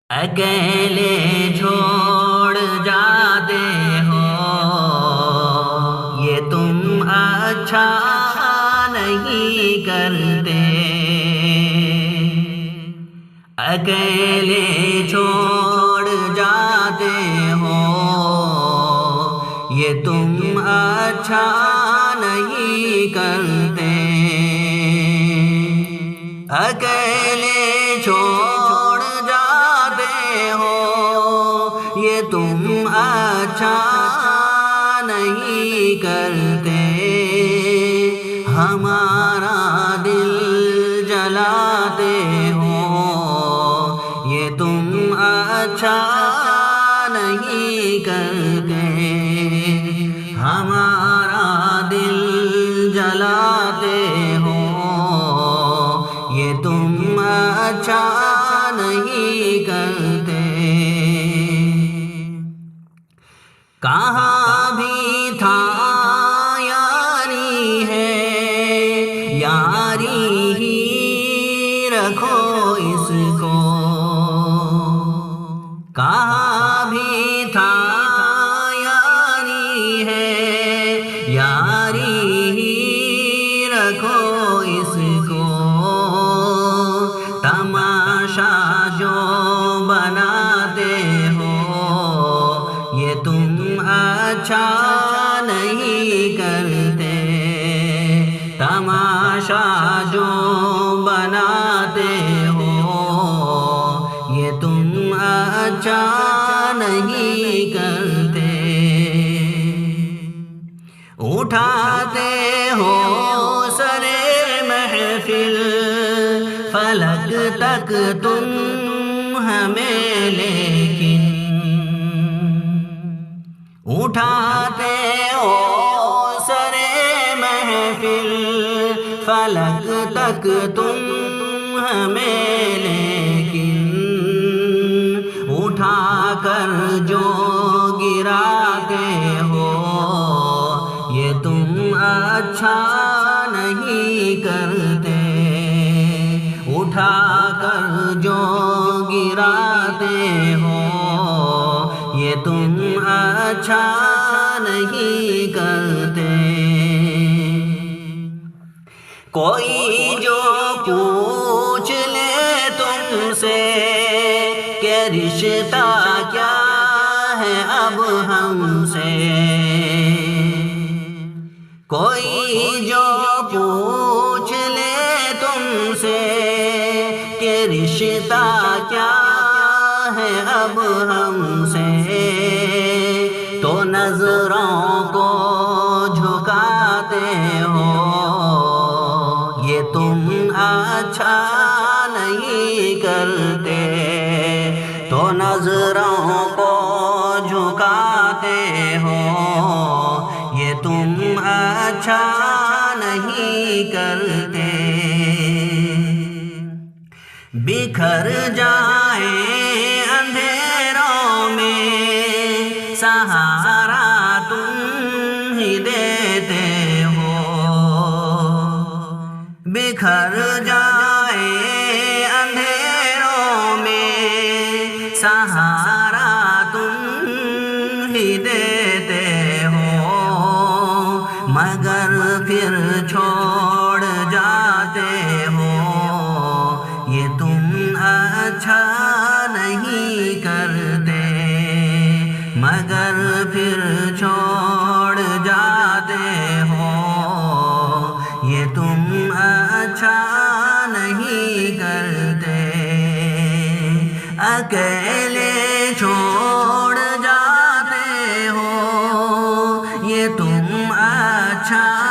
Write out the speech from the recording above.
اکیلے چھوڑ جاتے ہو، یہ تم اچھا نہیں کرتے۔ اکیلے چھوڑ جاتے ہو، یہ تم اچھا نہیں کرتے۔ اکیلے چھوڑ جاتے ہو، یہ تم اچھا نہیں کرتے۔ ہمارا دل جلاتے ہو، یہ تم اچھا نہیں کرتے۔ ہمارا دل جلاتے ہو، یہ تم اچھا نہیں کرتے۔ کہاں بھی تھا یاری ہے، یاری ہی رکھو اس کو۔ کہاں بھی تھا یاری ہے، یاری ہی رکھو اس کو۔ تماشا جو بناتے ہو، یہ تم اچھا نہیں کرتے۔ تماشا جو بناتے ہو، یہ تم اچھا نہیں کرتے۔ اٹھاتے ہو سر محفل، فلک تک تم ہمیں لیکن۔ اٹھاتے ہو سر محفل، فلک تک تم ہمیں لیکن۔ اٹھا کر جو گراتے ہو، یہ تم اچھا نہیں کرتے۔ اٹھا کر جو گراتے ہو، یہ تم اچھا نہیں کرتے۔ کوئی جو پوچھ لے تم سے کہ رشتہ کیا ہے اب ہم سے، کوئی جو پوچھ لے تم سے کہ رشتہ کیا ہے اب ہم سے، تو نظروں کو جھکاتے ہو، یہ تم اچھا نہیں کرتے۔ تو نظروں کو جھکاتے ہو، یہ تم اچھا نہیں کرتے۔ بکھر جائیں اندھیروں میں، سہارا تم ہی دیتے ہو۔ بکھر جائیں اندھیروں میں، سہارا تم ہی دیتے ہو۔ مگر پھر چھوڑ جاتے ہو، یہ تم اچھا نہیں کرتے۔ مگر پھر چھوڑ جاتے ہو، یہ تم اچھا نہیں کرتے۔ اکیلے چھوڑ جاتے ہو، یہ تم اچھا